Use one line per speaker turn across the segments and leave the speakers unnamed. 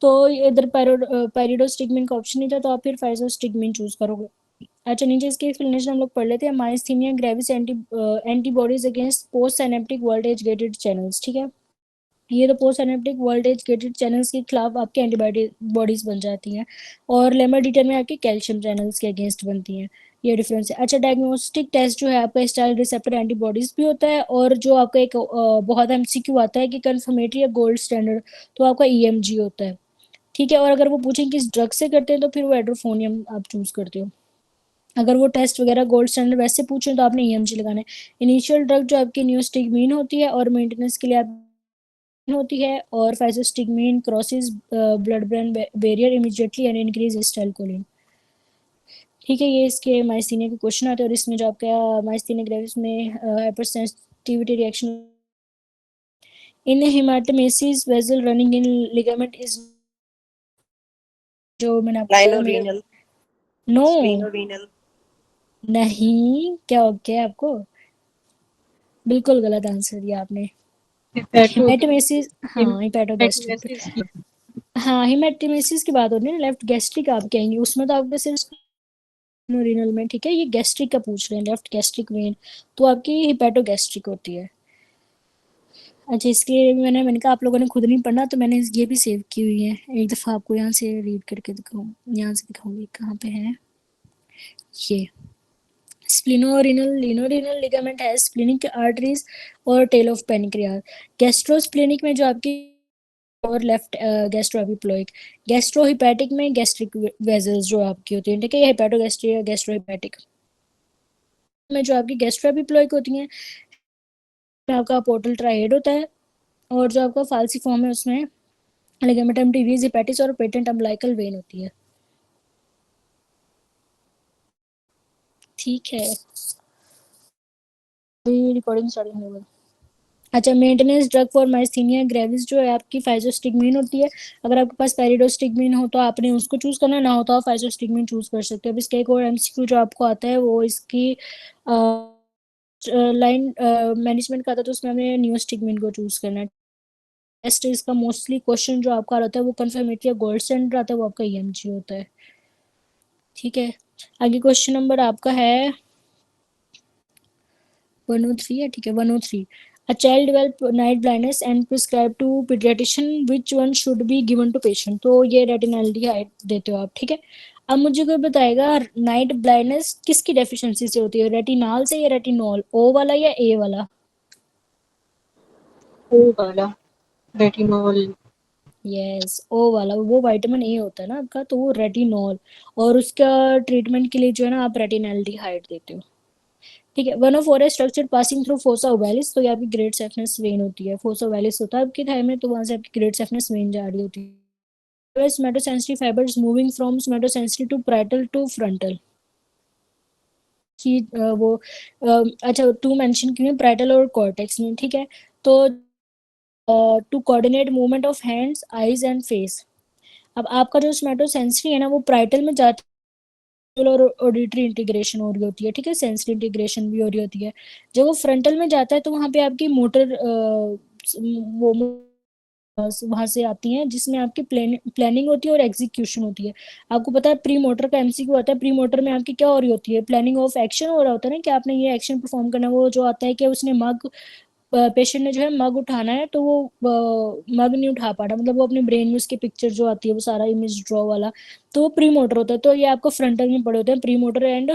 तो इधर पायरिडोस्टिग्मिन का ऑप्शन नहीं था, तो आप फिर फाइजोस्टिग्मिन चूज करोगे। अच्छा, नीचे इसकी एक्सप्लेनेशन हम लोग पढ़ लेते हैं। Myasthenia gravis antibodies against post synaptic voltage gated channels, ठीक है। ये तो post synaptic voltage gated channels के खिलाफ आपके एंटीबॉडीज बन जाती हैं, और लेमोडिटर में आपके कैल्शियम चैनल्स के अगेंस्ट बनती हैं। ये डिफरेंस है। अच्छा, डायग्नोस्टिक टेस्ट जो है आपका स्टाइल रिसेप्टर एंटीबॉडीज भी होता है, और जो आपका एक बहुत एमसीक्यू आता है कि कंफर्मेटरी या गोल्ड स्टैंडर्ड, तो आपका ईएमजी होता है, ठीक है। और अगर वो पूछें किस ड्रग से करते हैं, तो फिर वो एड्रोफोनियम आप चूज करते हो। अगर वो टेस्ट वगैरह गोल्ड स्टैंडर्ड वैसे पूछें, तो आपने ईएमजी लगाना है। इनिशियल ड्रग जो आपकी न्यूस्टिगमीन होती है, और मेंटेनेंस के लिए आप होती है, और physostigmine crosses blood brain barrier immediately and increase acetylcholine, ठीक है। ये इसके माइस्थीनिया के क्वेश्चन आते हैं, और इसमें जो आपका माइस्थीनिया ग्रेविस में hypersensitivity reaction in hematemesis vessel running in ligament is, जो मैंने आपको बताया मेरे।
Lienorenal,
no,
splenorenal.
नहीं, क्या हो गया आपको? बिल्कुल गलत आंसर दिया आपने।
हेपेटो
हेमाटोमेसिस, हाँ, हिपैटोगैस्ट्रिक।
हेपेटोमेसिस।
हाँ, हेमाटोमेसिस की बात होती है ना, लेफ्ट गैस्ट्रिक आप कहेंगे, उसमें तो आपके सिर्फ रीनल में, ठीक है। ये गैस्ट्रिक का पूछ रहे हैं, लेफ्ट गैस्ट्रिक वेन, तो आपकी हिपैटोगैस्ट्रिक होती है। अच्छा, इसके मैंने कहा आप लोगों ने खुद नहीं पढ़ना, तो मैंने ये भी सेव की हुई है। एक दफ़ा आपको यहाँ से रीड करके दिखाऊँ, यहाँ से दिखाऊंगी कहाँ पे है ये। स्प्लिनोरेनल लिनोरेनल लिगामेंट है स्प्लिनिक आर्टरीज और टेल ऑफ पेनिक्रियास। गैस्ट्रोस्प्लिनिक में जो आपकी, और लेफ्ट गैस्ट्रोएपिप्लोइक। गैस्ट्रोहिपैटिक में गैस्ट्रिक वेजल्स जो आपकी होती हैं, ठीक है। ये हेपेटोगैस्ट्रिक या गैस्ट्रोहिपैटिक में जो आपकी गैस्ट्रोएपिप्लोइक होती हैं, आपका पोर्टल ट्राइड होता है, और जो आपका फाल्सी फॉर्म है उसमें लिगामेंटम टीवियस हेपेटिस और पेटेंट अम्बिलिकल वेन होती है, ठीक है। रिकॉर्डिंग स्टार्ट होने वाली। अच्छा, maintenance drug for myasthenia gravis जो है आपकी फाइजोस्टिग्मीन होती है। अगर आपके पास पेरिडोस्टिग्मीन हो तो आपने उसको चूज करना, ना होता तो फाइजोस्टिग्मीन चूज कर सकते हो। अब इसका एक और एमसीक्यू जो आपको आता है, वो इसकी लाइन मैनेजमेंट का आता है, तो उसमें हमें न्यूस्टिग्मीन को चूज करना है। टेस्ट इसका मोस्टली क्वेश्चन जो आपका आता है वो कंफर्मेटरी या गोल्ड स्टैंडर्ड आता है, वो आपका ईएमजी होता है, ठीक है। आगे क्वेश्चन नंबर आपका है 103 है, ठीक है। 103, a child develop night blindness and prescribed to pediatrician, which one should be given to patient? तो ये रेटिनल्डिहाइड देते हो आप, ठीक है। अब मुझे कोई बताएगा नाइट ब्लाइंडनेस किसकी डेफिशिएंसी से होती है, रेटिनॉल से या रेटिनॉल, ओ वाला या ए वाला?
ओ वाला, रेटिनॉल।
यस, ओ वाला, वो विटामिन ए होता है ना आपका, तो वो रेटिनॉल, और उसका ट्रीटमेंट के लिए जो है ना आप रेटिनल्डिहाइड देते हो, ठीक है। वन ऑफ और स्ट्रक्चर पासिंग थ्रू फोसा ओवैलिस, तो ये आपकी ग्रेट सेफनेस वेन होती है। फोसा ओवैलिस होता है आपके थाई में, तो वहां से आपकी ग्रेट सेफनेस वेन जा रही होती है। Somatosensitive fibres moving from somatosensitive to parietal to frontal, कि वो अच्छा, टू मेंशन क्यों है पैरेटल और कॉर्टेक्स में, ठीक है। तो to coordinate movement of hands eyes and face. अब आपका जो स्मेटोसेंसरी है ना, वो प्राइटल में जाता है, और ऑडिटरी इंटीग्रेशन हो रही होती है, ठीक है। सेंसरी इंटीग्रेशन भी हो रही होती है। जब वो फ्रंटल में जाता है, तो वहाँ पे आपकी मोटर वो वहां से आती हैं, जिसमें आपकी प्लानिंग होती है और एग्जीक्यूशन होती है। आपको पता है प्री मोटर का एमसीक्यू आता है, प्री मोटर में आपकी क्या हो रही होती है, प्लानिंग ऑफ एक्शन हो रहा होता है ना, कि आपने ये एक्शन परफॉर्म करना है। वो जो आता है कि उसने मग, पेशेंट ने जो है मग उठाना है, तो वो मग नहीं उठा पा रहा, मतलब वो अपने ब्रेन में उसकी पिक्चर जो आती है वो सारा इमेज ड्रॉ वाला, तो वो प्री मोटर होता है। तो ये आपको फ्रंटल में पड़े होते हैं, pre motor and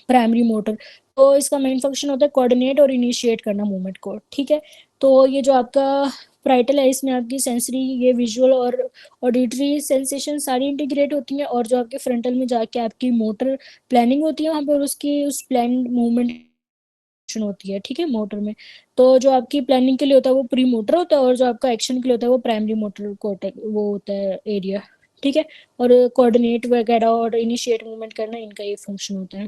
primary motor. तो इसका मेन फंक्शन होता है कोऑर्डिनेट और इनिशिएट करना मूवमेंट को, ठीक है। तो ये जो आपका प्राइटल है, इसमें आपकी सेंसरी, ये विजुअल और ऑडिटरी सेंसेशन सारी इंटीग्रेट होती हैं, और जो आपके फ्रंटल में जाके आपकी मोटर प्लानिंग होती है वहाँ पर, उसकी उस प्लान मूवमेंट होती है, ठीक है, मोटर में। तो जो आपकी प्लानिंग के लिए होता है वो प्री मोटर होता है, और जो आपका एक्शन के लिए होता है वो प्राइमरी मोटर वो होता है एरिया, ठीक है। और कोऑर्डिनेट वगैरह और इनिशिएट मूवमेंट करना, इनका ये फंक्शन होता है,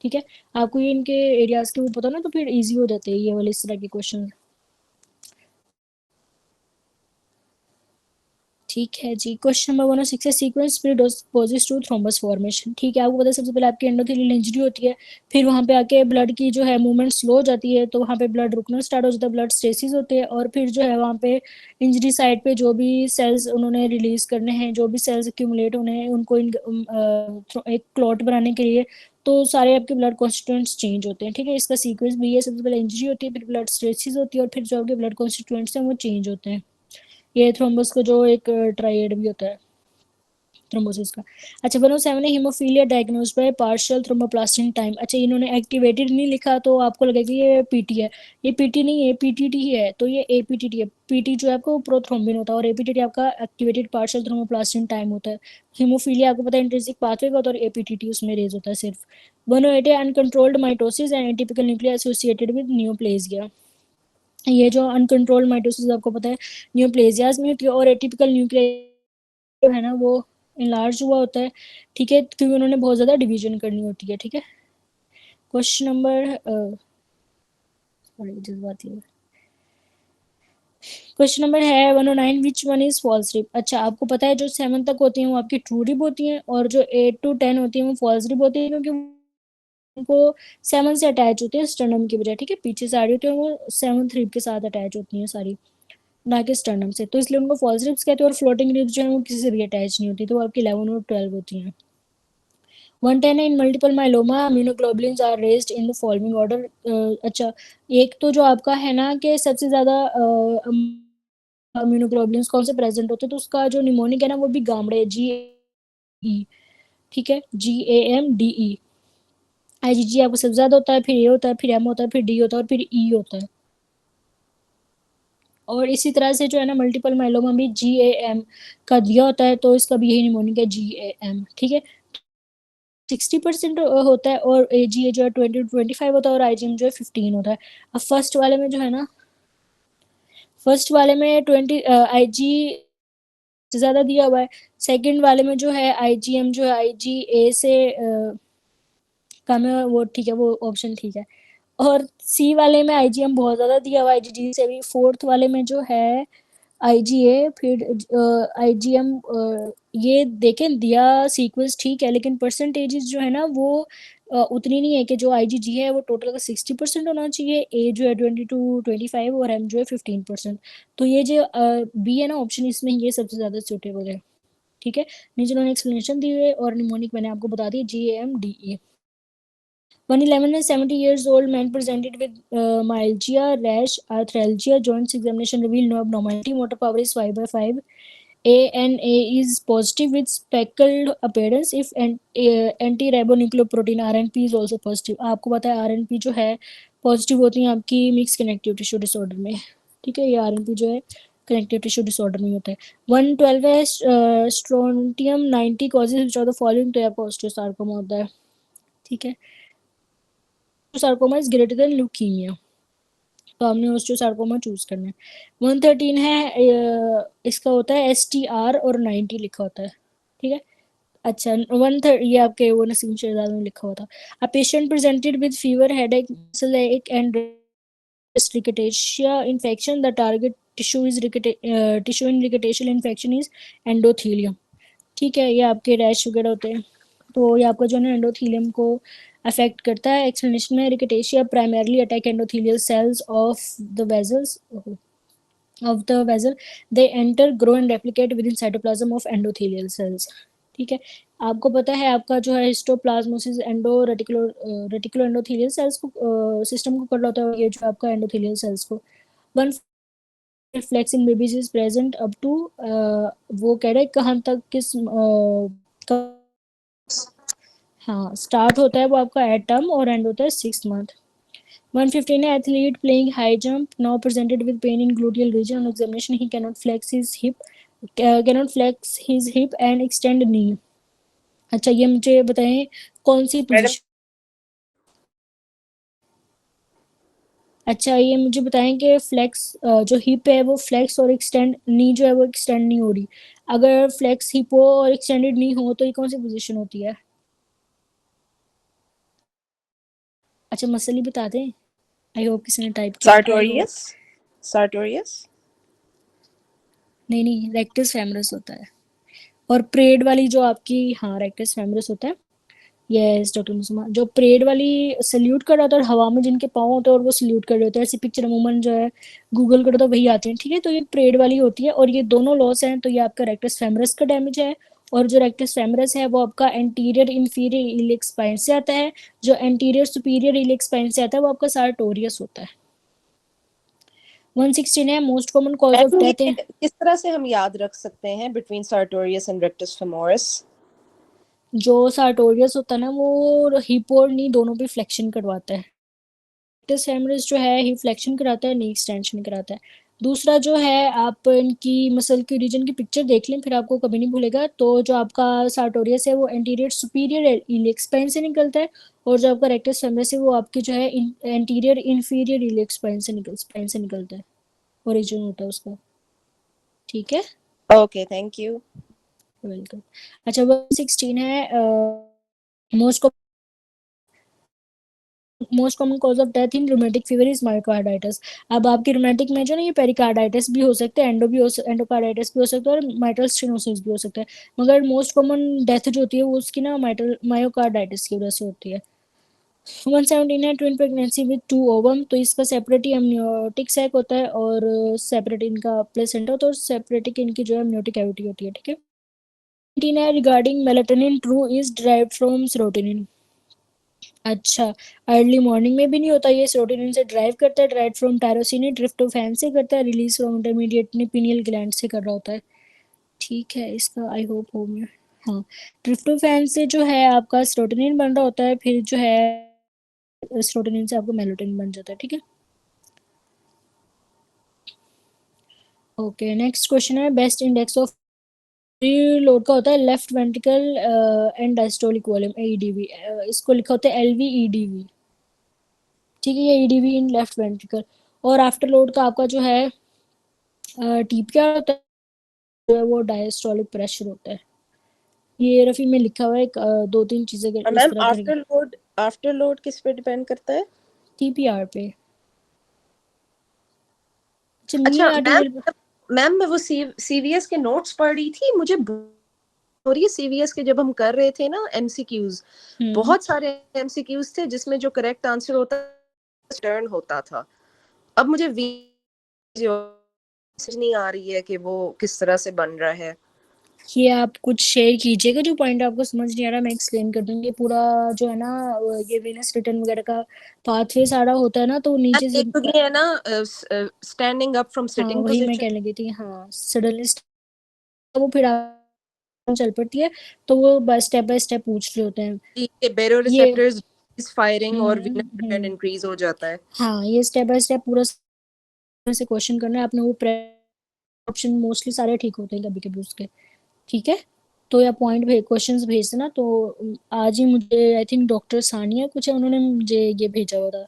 ठीक है। आपको ये इनके एरियाज के वो पता ना, तो फिर इजी हो जाते हैं ये वाले इस तरह के क्वेश्चन। ठीक है जी। क्वेश्चन नंबर 106 है sequence predisposes to thrombus formation. ठीक है, आपको पता है सबसे पहले आपकी एंडोथेलियल इंजरी होती है, फिर वहां पे आके ब्लड की जो है मूवमेंट स्लो हो जाती है, तो वहां पे ब्लड रुकना स्टार्ट हो जाता है, ब्लड स्टेसिस होते हैं, और फिर जो है वहां पे इंजरी साइड पे जो भी सेल्स उन्होंने रिलीज करने हैं, जो भी सेल्स एक्यूमुलेट होने हैं उनको एक क्लॉट बनाने के लिए, तो सारे आपके ब्लड कॉन्स्टिट्यूएंट्स चेंज होते हैं। ठीक है, इसका सीक्वेंस भी है, सबसे पहले इंजरी होती है, फिर ब्लड स्टेसिस होती है, और फिर जो आपके ब्लड कॉन्स्टिट्यूएंट्स हैं वो चेंज होते हैं। ये थ्रोम्बस का जो एक ट्रायड भी होता है थ्रोम्बोसिस का। अच्छा 107 है haemophilia diagnosed by partial thromboplastin time. अच्छा इन्होंने एक्टिवेटेड नहीं लिखा तो आपको लगेगा कि ये पीटी है, ये पीटी नहीं है, पीटीटी ही है, तो ये एपीटीटी है। पीटी जो है आपका प्रोथ्रोम्बिन होता है और एपीटीटी आपका एक्टिवेटेड पार्शियल थ्रोम्बोप्लास्टिन टाइम होता है। हीमोफीलिया आपको पता है इंट्रिंसिक पाथवे का होता है और एपीटीटी उसमें रेज होता है सिर्फ। 108 है uncontrolled mitosis and atypical nuclear associated with neoplasia. ये जो अनकंट्रोल्ड माइटोसिस आपको पता है न्यूप्लेजियाज में होती है, और एटिपिकल न्यूक्लियर जो है ना वो इनलार्ज हुआ होता है। ठीक है, क्योंकि उन्होंने बहुत ज़्यादा डिवीजन करनी होती है। ठीक है, क्वेश्चन नंबर सॉरी जज्बाती है। क्वेश्चन नंबर है 109 which one is false rib. अच्छा आपको पता है जो 7 तक होती हैं वो आपकी ट्रू रिप होती हैं, और जो 8 to 10 होती हैं वो फॉल्स रिप होती है, क्योंकि उनको 7 से अटैच होती है स्टर्नम की बजाय। ठीक है, पीछे से आ रही होती है वो 7th रिप के साथ अटैच होती हैं सारी, ना कि स्टर्नम से, तो इसलिए उनको फॉल्स रिप्स कहते हैं। और फ्लोटिंग रिप्स जो है वो किसी से भी अटैच नहीं होती, तो वो आपकी 11 और 12 होती हैं। 110 in multiple myeloma immunoglobulins are raised in the following order। अच्छा एक तो जो आपका है ना कि सबसे ज्यादा इम्यूनोग्लोबुलिन्स कौन से प्रेजेंट होते हैं, तो उसका जो निमोनिक है ना वो भी गामड़े GAMDE। ठीक है, GAMDE। IgG आपको सबसे ज्यादा होता है, फिर ए होता है, फिर M होता है, फिर D होता है, और फिर E होता है। और इसी तरह से जो है ना मल्टीपल माइलोमा भी GAM का दिया होता है, तो इसका भी यही निमोनिक है GAM। ठीक है, 60% होता है, और AGA जो है 20 to 25 होता है, और IgM जो है 15 होता है। अब फर्स्ट वाले में जो है ना, फर्स्ट वाले में 20 IG से ज्यादा दिया हुआ है, सेकंड वाले में जो है IgM जो है IgA से कम है, वो ठीक है, वो ऑप्शन ठीक है। और सी वाले में IgM बहुत ज्यादा दिया हुआ है IgG से भी। फोर्थ वाले में जो है IgA, फिर IgM, ये देखें दिया सीक्वेंस ठीक है, लेकिन परसेंटेजेस जो है ना वो उतनी नहीं है कि जो IgG है वो टोटल का 60% होना चाहिए, A जो है 20 to 25 और M जो है 15%। तो ये जो बी है ना ऑप्शन, इसमें ये सबसे ज्यादा सुटेबल है। ठीक है, नीचे उन्होंने एक्सप्लेनेशन दी हुई है, और निमोनिक मैंने आपको बता दी GAMDE। 111 is 70 years old man presented with myalgia, rash, arthralgia, joints examination revealed no abnormality, motor power is 5 by 5. ANA is positive with speckled appearance if anti-ribonucleoprotein RNP is also positive। आपको पता है RNP जो है positive होती है आपकी mix connective tissue disorder में। ठीक है, ये RNP जो है कनेक्टिव टिश्यू डिसऑर्डर में होता है। 112 है strontium 90 causes which are the following, तो आपका ऑस्टियोसार्कोमा होता है। ठीक है, sarcoma is greater than leukaemia, तो हमने ऑस्टियोसार्कोमा चूज करना है। 113 है इसका होता है STR और 90 लिखा होता है। ठीक है, अच्छा 130 ये आपके वो नसीम शहजाद में लिखा हुआ था। A patient presented with fever headache muscle ache and rickettsia infection the target tissue is tissue in rickettsial infection is endothelium. ठीक है, ये आपके रैश वगैरह होते हैं, तो ये आपका जो है एंडोथीलियम को अफेक्ट करता है। एक्सप्लेनेशन में rickettsia primarily attack endothelial cells of the vessels of the vessel, they enter grow and replicate within cytoplasm of endothelial cells। ठीक है, आपको पता है आपका जो है histoplasmosis endo reticulo endothelial cells को सिस्टम को कर होता है, ये जो आपका एंडोथेलियल सेल्स को। One reflex in babies is present up to, वो कह रहे कहाँ तक किस हाँ स्टार्ट होता है वो आपका एटम और एंड होता है 6 month। 115 है athlete playing high jump now presented with pain in gluteal region on examination he cannot flex his hip and extend knee। अच्छा ये मुझे बताएं कौन सी
मैडम
पोजीशन। अच्छा ये मुझे बताएं कि फ्लेक्स जो हिप है वो फ्लेक्स और एक्सटेंड नी जो है वो एक्सटेंड नहीं हो रही। अगर फ्लेक्स हिप हो और एक्सटेंडेड नहीं हो तो ये कौन सी पोजीशन होती है। अच्छा मसल ही बता दें, आई होप किसी ने टाइप किया है तो आई होप।
Sartorius. Sartorius.
नहीं, रेक्टस फेमरस होता है। और प्रेड वाली जो आपकी, हाँ रेक्टस फेमरस होता है। यस डॉक्टर मुसमा, जो परेड वाली सल्यूट कर रहा था और हवा में जिनके पाँव होते हैं और वो सल्यूट कर रहे होते हैं, ऐसी पिक्चर अमूमन जो है गूगल करो तो वही आती है, ठीक है। तो ये परेड वाली होती है और ये दोनों लॉस हैं। तो ये आपका रेक्टस फेमरस का डैमेज है, और जो रेक्टस फेमरस है वो आपका एंटीरियर इंफीरियर इलियक स्पाइन से आता है। जो एंटीरियर सुपीरियर इलियक स्पाइन से आता है वो आपका सार्टोरियस होता है। 116 है, most common cause of
ma'am
death है।
ये किस तरह से हम याद रख सकते हैं between sartorius and rectus femoris?
जो सार्टोरियस होता है ना वो हिप और नी दोनों पे फ्लेक्शन करवाता है। रेक्टस फेमरस जो है हिप फ्लेक्शन कराता है, नी एक्सटेंशन कराता है। दूसरा जो है, आप इनकी मसल के रीजन की पिक्चर देख लें फिर आपको कभी नहीं भूलेगा। तो जो आपका सार्टोरियस है वो एंटीरियर सुपीरियर इलियक स्पाइन से निकलता है, और जो आपका रेक्टस फेमरस है वो आपके जो है एंटीरियर इंफीरियर इलियक स्पाइन से निकलता है, ओरिजिन होता है उसका। ठीक है,
ओके, थैंक यू।
वेलकम। अच्छा 116 है, most most common cause of death in rheumatic fever is myocarditis. अब आपकी रूमेटिक में जो ना ये पेरिकार्डाइटिस भी हो सकता है, एंडोकार्डाइटिस भी हो सकता है, और माइटल स्टेनोसिस भी हो सकता है। मगर मोस्ट कॉमन डेथ जो होती है वो उसकी ना मायोकार्डाइटिस की वजह से होती है। 117 है, ट्विन प्रेगनेंसी विद 2 ओवम। तो इसका सेपरेट एमनियोटिक सैक होता है और सेपरेट इनका प्लेसेंटा होता है, और सेपरेटिक इनकी जो है एमनियोटिक कैविटी होती है, ठीक है। 18 है, regarding melatonin true is derived from serotonin. अच्छा, अर्ली मॉर्निंग में भी नहीं होता, ये सेरोटोनिन से ड्राइव करता है, ड्राइव फ्रॉम टायरोसिन ट्रिप्टोफैन से करता है, release from intermediate pineal gland से कर रहा होता है। ठीक है, इसका आई होप हो गया। हाँ, ट्रिप्टोफैन से जो है आपका सेरोटोनिन बन रहा होता है, फिर जो है सेरोटोनिन से आपको मेलाटोनिन बन जाता है, ठीक है। ओके, नेक्स्ट क्वेश्चन है, बेस्ट इंडेक्स ऑफ लोड का होता है left ventricle end diastolic volume, AEDV. इसको लिखा होता है एलवीईडीवी, ठीक है। ये ईडीवी इन लेफ्ट वेंट्रिकल। और आफ्टर लोड का आपका जो है टीप क्या होता है, जो है वो डायस्टोलिक प्रेशर होता है। ये रफी में लिखा हुआ है, दो तीन चीजें इस
मैम
तरह करेंगे।
आफ्टर लोड किस पे डिपेंड करता है?
टीपीआर पे। अच्छा,
अच्छा
मीन
मैम,
आर्टिकल।
मैम मैं वो सीवीएस के नोट्स पढ़ रही थी, मुझे और ये सीवीएस के जब हम कर रहे थे ना एमसीक्यूज, बहुत सारे एमसीक्यूज थे जिसमें जो करेक्ट आंसर होता टर्न होता था। अब मुझे समझ नहीं आ रही है कि वो किस तरह से बन रहा है।
ये आप कुछ शेयर कीजिएगा जो पॉइंट आपको समझ नहीं आ रहा, मैं एक्सप्लेन कर दूंगी पूरा। जो है ना ये वेनस रिटर्न वगैरह का पाथवे सारा होता है ना, तो नीचे से
एक तो ये है ना स्टैंडिंग अप फ्रॉम
हाँ
सिटिंग
वही मैं
पोजीशन।
कहने लगी थी। हाँ, सडनली वो फिर चल पड़ती है, तो वो बाय स्टेप पूछ रहे होते हैं
ये बेरो
ये।
रिसेप्टर्स फायरिंग और वीनस रिटर्न
हम्म।
इंक्रीज हो जाता है।
हाँ, ये स्टेप बाय स्टेप पूरा से क्वेश्चन करना है आपने। वो ऑप्शन मोस्टली सारे ठीक होते हैं कभी कभी उसके, ठीक है। तो या पॉइंट क्वेश्चंस भेज देना। तो आज ही मुझे आई थिंक डॉक्टर सानिया कुछ है, उन्होंने मुझे ये भेजा हुआ था,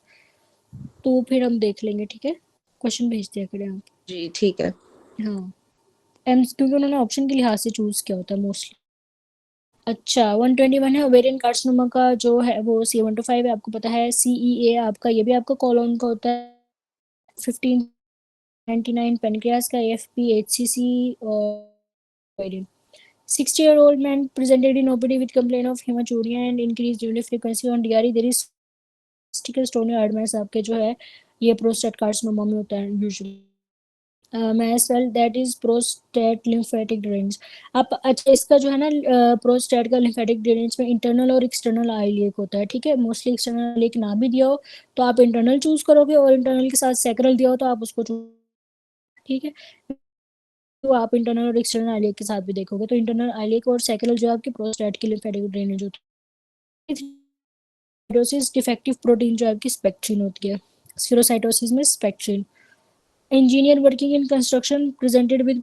तो फिर हम देख लेंगे, ठीक है। क्वेश्चन भेज दिया करें आप।
जी ठीक है।
हाँ, एम क्योंकि उन्होंने ऑप्शन के लिहाज से चूज किया होता है मोस्टली। अच्छा 121 है, ओवेरियन कार्सिनोमा का जो है वो C1 to 5 है, आपको पता है। CEA आपका, ये भी आपका कॉलोन का होता है। 1599 पेनक्रियास का, AFP HCC और ovarian. 60-year-old man presented in OPD with complaint of hematuria and increased urinary frequency on DRE. There is testicular stone admits आपके जो है ये प्रोस्टेट कार्सिनोमा में होता है यूजुअली। मैस well that is prostate lymphatic drainage. आप अच्छा, इसका जो है ना प्रोस्टेट का लिम्फेटिक ड्रेनेज में इंटरनल और एक्सटर्नल आई लेक होता है, ठीक है। मोस्टली एक्सटर्नल लेक ना भी दिया हो तो आप इंटरनल चूज करोगे, और इंटरनल के साथ सेक्रल दिया हो तो आप उसको चूज, ठीक है। तो आप इंटरनल और एक्सटर्नल आई लेक के साथ भी देखोगे, तो इंटरनल आई लेक और सेक्रल जो है आपके प्रोस्टेट की लिम्फेटिक ड्रेनेज होती है। स्फीरोसिस डिफेक्टिव प्रोटीन जो है आपकी स्पेक्ट्रिन होती है, स्फीरोसाइटोसिस में spectrin. Engineer working in construction presented with,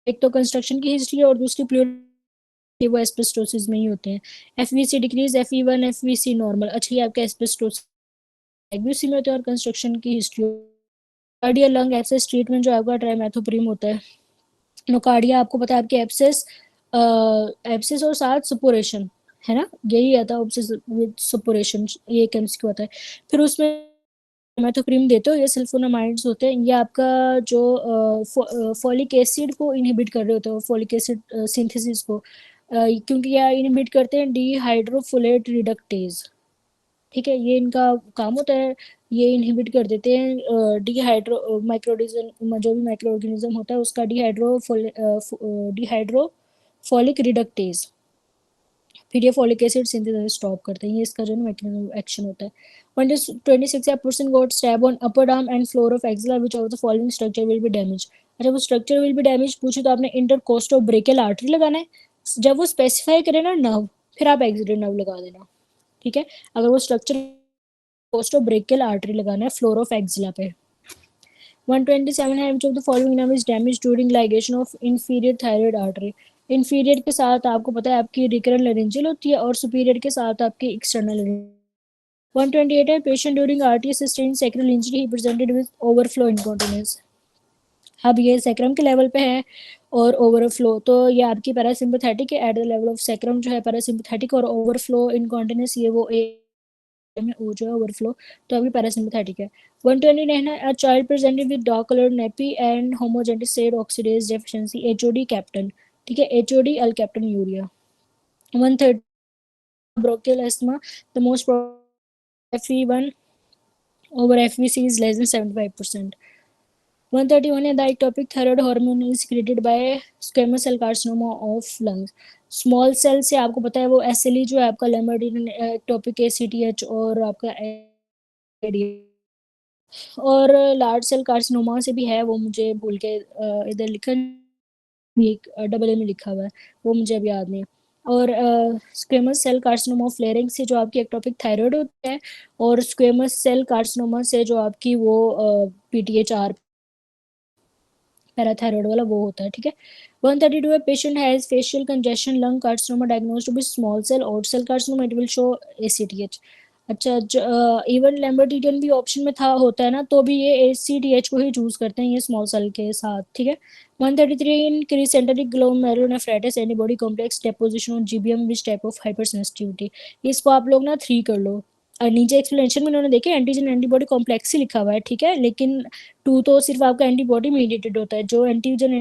एक तो कंस्ट्रक्शन की हिस्ट्री और दूसरी प्योरिटी, वो एस्बेस्टोसिस में ही होते हैं। एफवीसी डिक्रीज, FE1 FVC नॉर्मल। अच्छा, ये आपका एस्बेस्टोसिस एफवीसी में होते हैं, और कंस्ट्रक्शन की history. Cardia lung abscess treatment जो आपका ट्राइमेथोप्रीम होता है। नोकार्डिया आपको पता है आपके एब्सेस, एब्सेस और साथ सपोरेशन है ना, यही आता है एब्सेस विद सपोरेशन, ये केम्स की होता है। फिर उसमें मेथोप्रीम देते हो, ये सल्फोनामाइड्स होते हैं, ये आपका जो फॉलिक एसिड को इनहिबिट कर रहे होते हैं, फॉलिक एसिड सिंथेसिस को, क्योंकि ये इनहिबिट करते हैं डीहाइड्रोफोलेट रिडक्टेज। ठीक है, ये इनका काम होता है, ये इनहिबिट कर देते हैं डीहाइड्रो माइक्रोडिज्म, जो भी माइक्रो ऑर्गेनिज्म होता है उसका डीहाइड्रोफोलिक रिडक्टेज, फिर ये फॉलिक एसिड सिंथेसिस स्टॉप करते हैं, ये इसका जो मैकेनिज्म एक्शन होता है। 26 person got stab on upper arm and floor of axilla, which of the following structure will be damaged? अच्छा, वो स्ट्रक्चर विल बी डैमेज पूछे तो आपने इंटरकोस्टोब्रेकियल आर्टरी लगाना है, जब वो स्पेसिफाई करे ना नर्व, फिर आप एक्सिडेंट नर्व लगा देना। ठीक है, अगर वो स्ट्रक्चर कोस्टोब्रेकियल आर्टरी लगाना है फ्लोर ऑफ एक्सिला पे। 127 है, which of the following nerve is damaged during ligation of inferior thyroid artery? Inferior के साथ आपको पता है आपकी रिकरेंट लेरेंजियल होती है, और सुपीरियर के साथ आपकी एक्सटर्नल। 128 है, patient during RT sustain sacral injury he presented with overflow incontinence. अब ये सैक्रम के लेवल पे है और ओवरफ्लो, तो ये आपकी पैरासिम्पथेटिक है, at the level of sacrum जो है पैरासिम्पथेटिक, और ओवरफ्लो इनकॉन्टिनेंस ये वो में ओ जो है ओवरफ्लो, तो अभी पैरासिम्पथेटिक है। 129 है, a child presented with dark coloured nappy and homogenic oxidase deficiency, HOD captain. ठीक है, HOD alkaptonuria. 130 bronchial asthma, the most FE1 over FVC is less than 75%. 131 है, the ectopic thyroid hormone is secreted by squamous cell carcinoma of lungs. Small cell से आपको पता है वो SLE जो है आपका लैमोडिन एक्टोपिक ACTH और आपका और लार्ज सेल कार्सिनोमा से भी है, वो मुझे भूल के इधर लिखा, एक डबल ए में लिखा हुआ है, वो मुझे अभी याद नहीं है। और squamous cell carcinoma of larynx से जो आपकी एक्टोपिक थायराइड होता है, और स्क्वेमस सेल कार्सिनोमा से जो आपकी वो PTHR पैराथायरॉयड वाला वो होता है। ठीक है, 132 है, patient has facial congestion lung carcinoma diagnosed with small cell और cell carcinoma, it will show ACTH। अच्छा, इवन लैम्बर्टिडियन भी ऑप्शन में था होता है ना, तो भी ये ACTH को ही चूज करते हैं ये स्मॉल सेल के साथ। ठीक है, 133 in crescentic glomerulonephritis antibody complex deposition on GBM which type of hypersensitivity. इसको आप लोग ना 3 कर लो, और नीचे एक्सप्लेनेशन में उन्होंने देखे एंटीजन एंटीबॉडी कॉम्प्लेक्स ही लिखा हुआ है। ठीक है, लेकिन 2 तो सिर्फ आपका एंटीबॉडी मीडिएटेड होता है, जो एंटीजन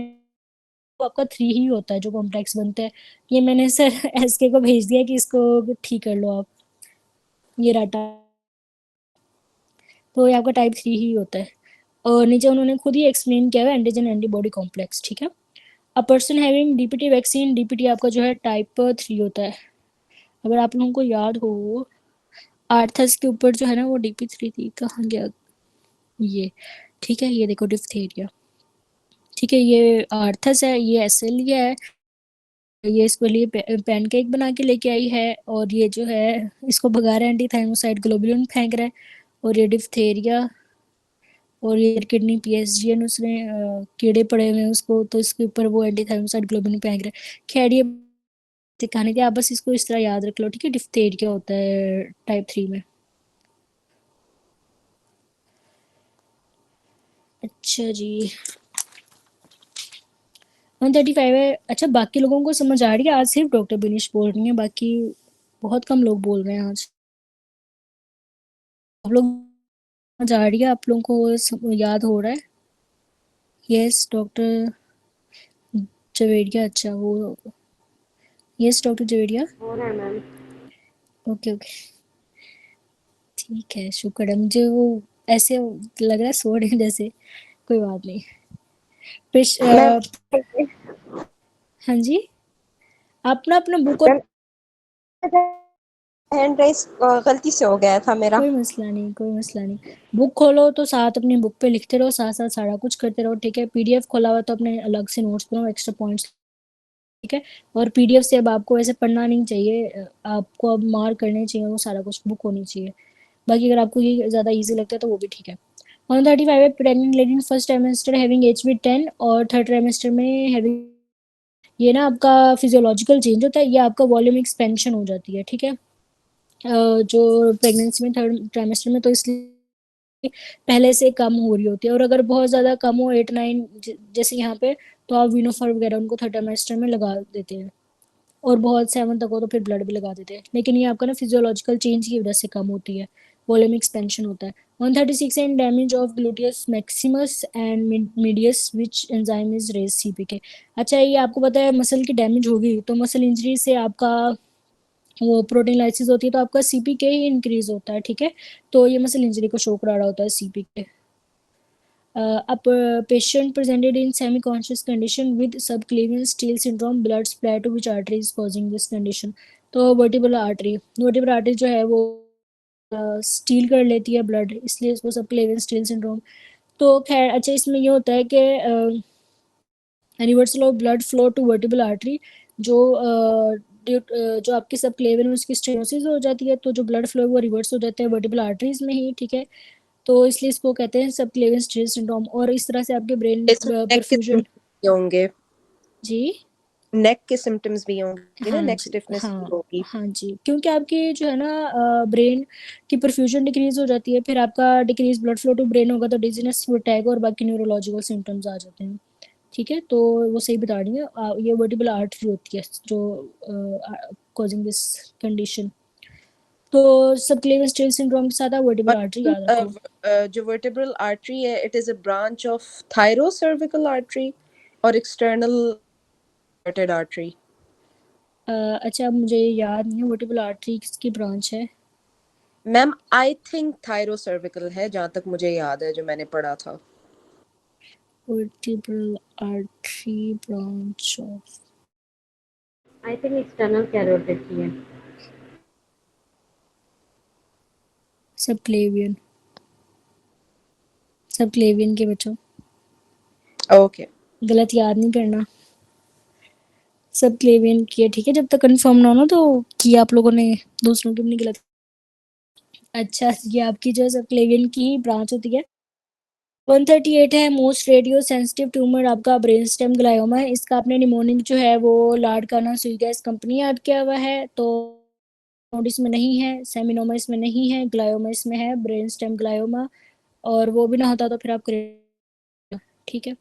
वो आपका 3 ही होता है जो कॉम्प्लेक्स बनता है। ये मैंने सर SK को भेज दिया कि इसको ठीक कर लो आप, ये डाटा, तो ये आपका टाइप 3 ही होता है, और नीचे उन्होंने खुद ही एक्सप्लेन किया है एंटीजन एंटीबॉडी कॉम्प्लेक्स। ठीक है, a person having DPT vaccine, DPT आपका जो है टाइप 3 होता है। अगर आप लोगों को याद हो, आर्थस के ऊपर जो है ना वो DP3 थी, कहाँ गया ये? ठीक है, ये देखो डिप्थीरिया। ठीक है, ये आर्थस है, ये SLE है, ये इसके लिए पैनकेक बना के लेके आई है, और ये जो है इसको भगा रहा है, एंटी थाइमोसाइड ग्लोबुलिन फेंक रहा है, और ये डिप्थीरिया, और ये किडनी PSGN उसने कीड़े पड़े हुए हैं उसको, तो इसके ऊपर वो एंटी थाइमोसाइड ग्लोबुलिन फेंक रहा है। खैर ये दिखाने के, आप बस इसको इस तरह याद रख लो। ठीक है, डिप्थीरिया होता है टाइप 3 में। अच्छा जी, 135 है। अच्छा, बाकी लोगों को समझ आ रही है? आज सिर्फ डॉक्टर बिनिश बोल रही है, बाकी बहुत कम लोग बोल रहे हैं आज। आप लोग समझ आ रही है? आप लोगों को याद हो रहा है? यस डॉक्टर जवेरिया, अच्छा वो, यस डॉक्टर जवेरिया,
हो रहा है मैम।
ओके ओके, ठीक है, शुक्र है। मुझे वो ऐसे लग रहा है सो रहे हैं जैसे, कोई बात नहीं। हाँ जी, आप ना अपना बुक और,
हैंड राइज गलती से हो गया था मेरा।
कोई मसला नहीं, कोई मसला नहीं। बुक खोलो तो साथ अपनी बुक पे लिखते रहो, साथ साथ सारा कुछ करते रहो। ठीक है, PDF खोला हुआ तो अपने अलग से नोट्स बनाओ, एक्स्ट्रा पॉइंट्स। ठीक है, और PDF से अब आपको ऐसे पढ़ना नहीं चाहिए, आपको अब मार्क करने चाहिए, वो सारा कुछ बुक होनी चाहिए। बाकी अगर आपको ये ज़्यादा ईजी लगता है तो वो भी ठीक है। 135 है, pregnant lady first trimester having HB10 और थर्ड ट्राइमेस्टर में हैविंग, ये ना आपका फिजियोलॉजिकल चेंज होता है, ये आपका वॉल्यूम एक्सपेंशन हो जाती है। ठीक है, जो प्रेगनेंसी में थर्ड ट्राइमेस्टर में, तो इसलिए पहले से कम हो रही होती है, और अगर बहुत ज़्यादा कम हो 8-9 जैसे यहाँ पे, तो आप विनोफर वगैरह उनको थर्ड ट्राइमेस्टर में लगा देते हैं, और बहुत 7 तक हो तो फिर ब्लड भी लगा देते हैं, लेकिन ये आपका ना फिजियोलॉजिकल चेंज की वजह से कम होती है, वॉल्यूम एक्सपेंशन होता है। 136 and damage of gluteus maximus and medius which enzyme is raise CPK. अच्छा, ये आपको पता है मसल की डैमेज होगी तो मसल इंजरी से आपका वो प्रोटीन लाइसिस होती है तो आपका सीपीके ही इंक्रीज होता है, ठीक है। तो ये मसल इंजरी को शो करा रहा होता है CPK. A patient presented in semi-conscious condition with subclavian steal syndrome, blood splatter to which artery is causing this condition। तो वर्टिब्रल आर्टरी जो है वो स्टील कर लेती है ब्लड, इसलिए इसको सबक्लेवियन स्टील सिंड्रोम। तो खैर अच्छा, इसमें ये होता है कि reversal of blood flow to vertebral artery, जो जो आपकी सबक्लेवियन है उसकी स्टेनोसिस हो जाती है, तो जो ब्लड फ्लो है वो रिवर्स हो जाता है वर्टिब्रल आर्टरीज में ही, ठीक है। तो इसलिए इसको कहते हैं सबक्लेवियन स्टील सिंड्रोम। और इस तरह से आपके ब्रेन
इसमें नेक के
परफ्यूजन।
symptoms भी होंगे,
जी
नेक के सिम्टम्स भी होंगे ना,
हाँ
नेक
जी
स्टिफनेस भी
हाँ
होगी।
हाँ जी, क्योंकि आपकी जो है ना ब्रेन की परफ्यूजन डिक्रीज हो जाती है, फिर आपका decrease blood flow to brain होगा तो डिजीनेस, वर्टिगो और बाकी न्यूरोलॉजिकल सिम्टम्स आ जाते हैं, ठीक है। तो वो सही बता रही है, ये वर्टिब्रल आर्टरी होती है जो कॉजिंग दिस कंडीशन। तो सबक्लेवियन स्टील सिंड्रोम के साथ आप वर्टिब्रल आर्टरी याद रखो।
जो वर्टेब्रल आर्टरी है, it is a branch of thyrocervical artery और एक्सटर्नल कार्टिड आर्टरी।
अच्छा, अब मुझे याद नहीं है वर्टिब्रल आर्टरी किसकी ब्रांच है।
मैम आई थिंक थायरोसर्विकल है, जहां तक मुझे याद है जो मैंने पढ़ा था।
Vertebral artery branch of
I think external carotid की है।
सबक्लेवियन, सबक्लेवियन के बच्चों,
ओके
गलत याद नहीं करना। सबक्लेवियन की है, ठीक है। जब तक कंफर्म ना हो ना तो किया आप लोगों ने, दूसरों की अपनी गलत। अच्छा, ये आपकी जो सबक्लेवियन की ब्रांच होती है 138 है। मोस्ट रेडियो सेंसिटिव ट्यूमर आपका ब्रेन स्टेम ग्लायोमा है। इसका आपने निमोनिक जो है वो लाडकाना सुईगैस कंपनी याद किया हुआ है। तो नोड इसमें नहीं है, सेमिनोमा इसमें नहीं है, ग्लायोमा इसमें है, ब्रेन स्टेम ग्लायोमा। और वो भी ना होता तो फिर आप ठीक है।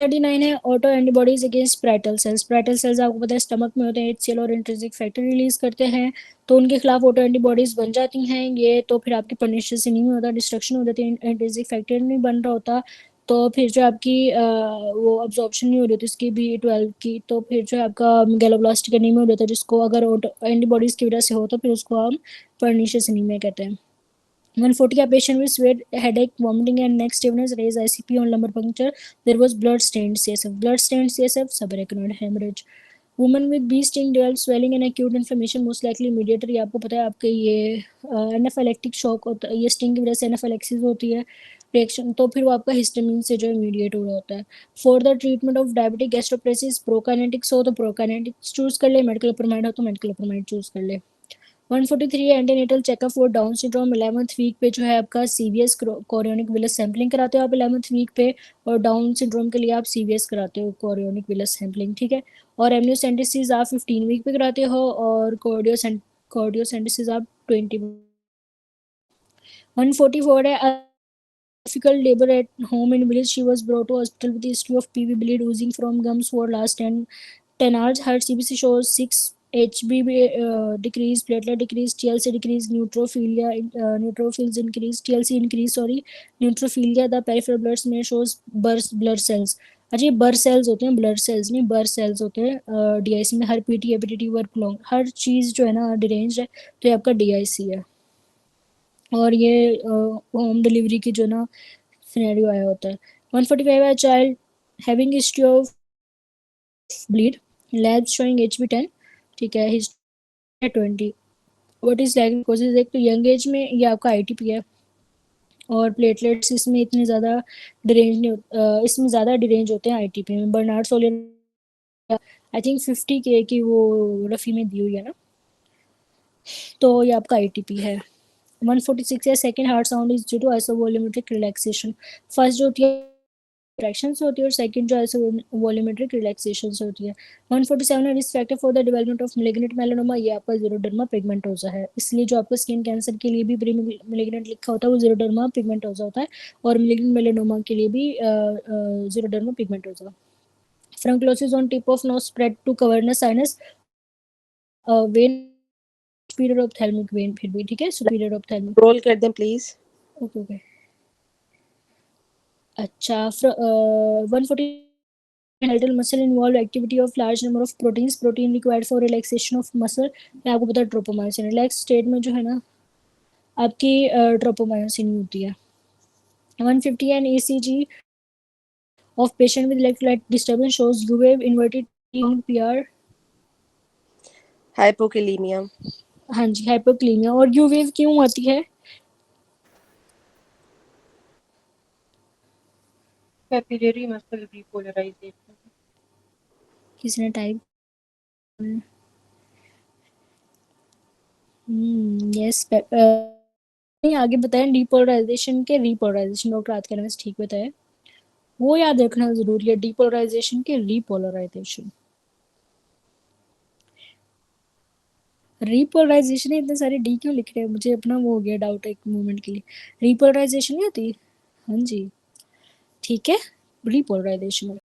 39 है auto antibodies against parietal cells. Parietal cells आपको पता है स्टमक में होते हैं, एचसीएल और इंट्रिंसिक फैक्टर रिलीज करते हैं, तो उनके खिलाफ ऑटो एंटीबॉडीज बन जाती हैं ये। तो फिर आपकी पर्निशियस से नहीं होता, डिस्ट्रक्शन हो जाती है, इंट्रिंसिक फैक्टर नहीं बन रहा होता, तो फिर जो आपकी वो अब्जॉर्प्शन नहीं हो रही होती उसकी B12 की, तो फिर जो है आपका गैलोब्लास्टिक एनीमिया हो जाता है, जिसको अगर एंटीबॉडीज की वजह से हो तो फिर उसको हम पर्निशियस एनीमिया कहते हैं। 140 a patient with severe headache, vomiting and neck stiffness, raised ICP on lumbar puncture. There was blood-stained CSF. Blood-stained CSF, subarachnoid hemorrhage. Woman with bee sting, dual swelling and acute inflammation, most likely mediator. ये आपको पता है आपके ये anaphylactic shock होता है, ये sting की वजह से एनाफाइलेक्सिस होती है रिएक्शन, तो फिर वो आपका हिस्टामिन से जो है मीडिएट हो रहा होता है। For the treatment of diabetic gastroparesis, prokinetics हो तो प्रोकाइनेटिक्स चूज कर ले, मेडिकल अप्रोमाइड हो तो मेडिकल अप्रोमाइड चूज कर ले। 143 antenatal checkup for Down syndrome. 11th week पे जो है आपका सीवीएस कोरियोनिक विलस सैम्पलिंग कराते हो आप 11th वीक पे, और डाउन सिंड्रोम के लिए आप सीवीएस कराते हो कोरियोनिक विलस सैम्पलिंग, ठीक है। और एमनियोसेंटेसिस आप 15 वीक पे कराते हो, और कार्डियोसेंटेसिस आप 20। 144 है difficult labor at home in village. She was brought to hospital with history of PV bleed oozing from gums for last 10 hours. Her CBC shows 6 HB decrease, platelet decrease, TLC decrease, neutrophils increase, TLC increase, sorry, neutrophilia. The peripheral blood smear shows burst blood cells. अच्छा, ये bird sales होते हैं, blood cells नहीं, bird sales होते हैं DIC में। हर PT APT work long, हर चीज़ जो है ना डिरेंज है, तो ये आपका डीआईसी है। और ये होम डिलीवरी की जो ना सिनेरियो आया होता है। 145 है child having history of bleed, labs showing HB10, ठीक है, history 20। What is like causes, एक तो यंग एज में ये आपका आईटीपी है, और प्लेटलेट्स इसमें इतने ज़्यादा डिरेंज नहीं इसमें ज़्यादा डिरेंज होते हैं आईटीपी में। बर्नार्ड सोलियर आई थिंक 50K की वो रफ़ी में दी हुई है ना, तो ये आपका आईटीपी है। 146 है second heart sound is due to isovolumetric relaxation. First जो होती है contraction से होती है, और सेकंड जो है वॉल्यूमेट्रिक रिलैक्सेशन से होती है। 147 है risk factor for the development of malignant melanoma. ये आपका ज़ीरोडर्मा पिगमेंटोसा है, इसलिए जो आपका स्किन कैंसर के लिए भी प्री मैलिग्नेंट लिखा होता है वो ज़ीरोडर्मा पिगमेंटोसा होता है, और मैलिग्नेंट मेलानोमा के लिए भी xeroderma pigmentosa. Furunculosis on tip of nose spread to cavernous sinus, vein superior ophthalmic vein फिर भी, ठीक है, सुपीरियर ऑप्थेल्मिक।
रोल कर दें प्लीज।
Okay okay. अच्छा 140 skeletal muscle involve activity of large number of proteins, protein required for relaxation of muscle। मैं आपको बता ट्रोपोमायोसिन, रिलैक्स स्टेट में जो है ना आपकी ट्रोपोमायोसिन होती है। 150 N ECG of patient with electrolyte disturbance shows U wave inverted PR।
Hypokalaemia.
हाँ जी, हाइपोक्लीमिया। और यू वेव क्यों आती है?
Capillary muscle depolarisation.
किसने टाइप? यस। नहीं, आगे बताएं। डीपोलराइजेशन के रीपोलराइजेशन, डॉक्टर आज के ठीक बताया। वो याद रखना जरूरी है, डीपोलराइजेशन के रीपोलराइजेशन। रीपोलराइजेशन है, इतने सारे डी क्यों लिख रहे हैं? मुझे अपना वो हो गया डाउट एक मोमेंट के लिए। रीपोलराइजेशन नहीं होती? हाँ जी, ठीक है, रीपोलराइजेशन।